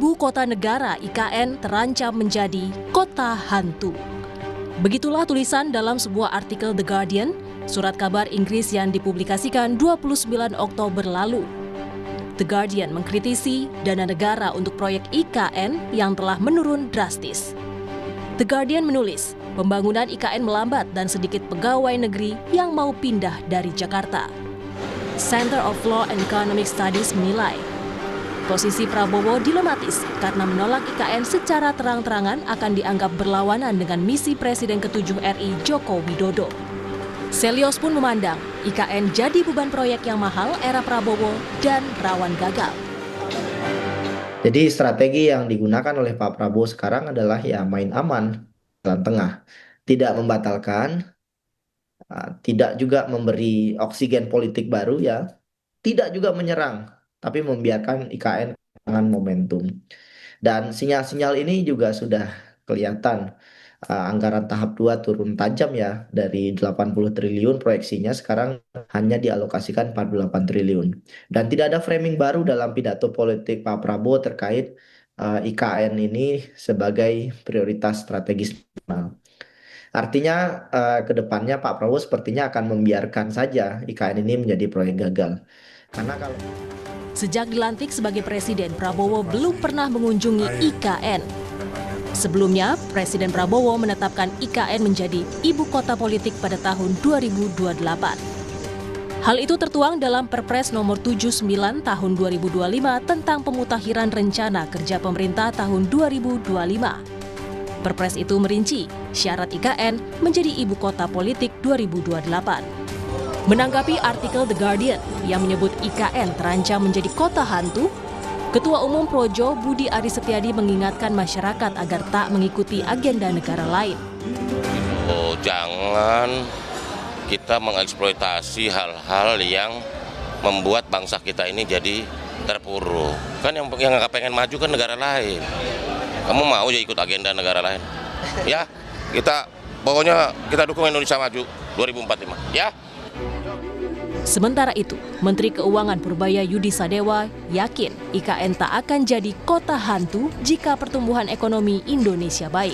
Ibu Kota Negara (IKN) terancam menjadi kota hantu. Begitulah tulisan dalam sebuah artikel The Guardian, surat kabar Inggris yang dipublikasikan 29 Oktober lalu. The Guardian mengkritisi dana negara untuk proyek IKN yang telah menurun drastis. The Guardian menulis, pembangunan IKN melambat dan sedikit pegawai negeri yang mau pindah dari Jakarta. Center of Law and Economic Studies menilai, posisi Prabowo dilematis karena menolak IKN secara terang-terangan akan dianggap berlawanan dengan misi Presiden ke-7 RI Joko Widodo. Selios pun memandang IKN jadi beban proyek yang mahal era Prabowo dan rawan gagal. Jadi strategi yang digunakan oleh Pak Prabowo sekarang adalah ya main aman, jalan tengah. Tidak membatalkan, tidak juga memberi oksigen politik baru ya, tidak juga menyerang, tapi membiarkan IKN kehilangan momentum. Dan sinyal-sinyal ini juga sudah kelihatan. Anggaran tahap 2 turun tajam ya, dari 80 triliun proyeksinya sekarang hanya dialokasikan 48 triliun. Dan tidak ada framing baru dalam pidato politik Pak Prabowo terkait IKN ini sebagai prioritas strategis nasional. Artinya ke depannya Pak Prabowo sepertinya akan membiarkan saja IKN ini menjadi proyek gagal. Karena kalau Sejak dilantik sebagai presiden, Prabowo belum pernah mengunjungi IKN. Sebelumnya, Presiden Prabowo menetapkan IKN menjadi ibu kota politik pada tahun 2028. Hal itu tertuang dalam Perpres nomor 79 tahun 2025 tentang pemutakhiran rencana kerja pemerintah tahun 2025. Perpres itu merinci syarat IKN menjadi ibu kota politik 2028. Menanggapi artikel The Guardian yang menyebut IKN terancam menjadi kota hantu, Ketua Umum Projo Budi Aris Setiadi mengingatkan masyarakat agar tak mengikuti agenda negara lain. Jangan kita mengeksploitasi hal-hal yang membuat bangsa kita ini jadi terpuruk. Kan yang nggak pengen maju kan negara lain. Kamu mau aja ikut agenda negara lain? Ya, pokoknya kita dukung Indonesia maju 2045. Ya. Sementara itu, Menteri Keuangan Purbaya Yudi Sadewa yakin IKN tak akan jadi kota hantu jika pertumbuhan ekonomi Indonesia baik.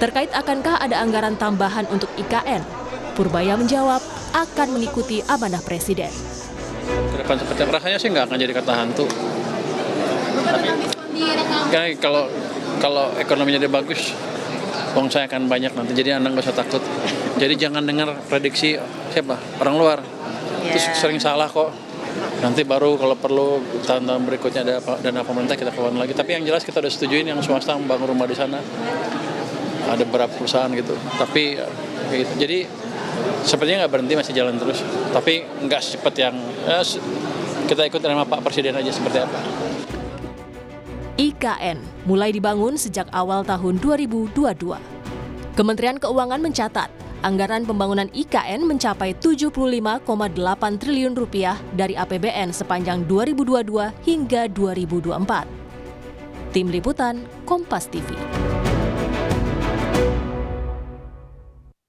Terkait akankah ada anggaran tambahan untuk IKN, Purbaya menjawab akan mengikuti amanah Presiden. Ke depan seperti rasanya sih nggak akan jadi kota hantu. Kalau ekonominya dia bagus, uang saya akan banyak nanti. Jadi Anda nggak usah takut. Jadi jangan dengar prediksi siapa orang luar. Itu sering salah kok. Nanti baru kalau perlu tahun-tahun berikutnya ada dana pemerintah kita keluarin lagi. Tapi yang jelas kita udah setujuin yang swasta membangun rumah di sana. Ada beberapa perusahaan gitu. Tapi gitu. Jadi sepertinya nggak berhenti, masih jalan terus. Tapi nggak secepat yang kita ikut sama Pak Presiden aja seperti apa. IKN mulai dibangun sejak awal tahun 2022. Kementerian Keuangan mencatat anggaran pembangunan IKN mencapai 75,8 triliun rupiah dari APBN sepanjang 2022 hingga 2024. Tim Liputan Kompas TV.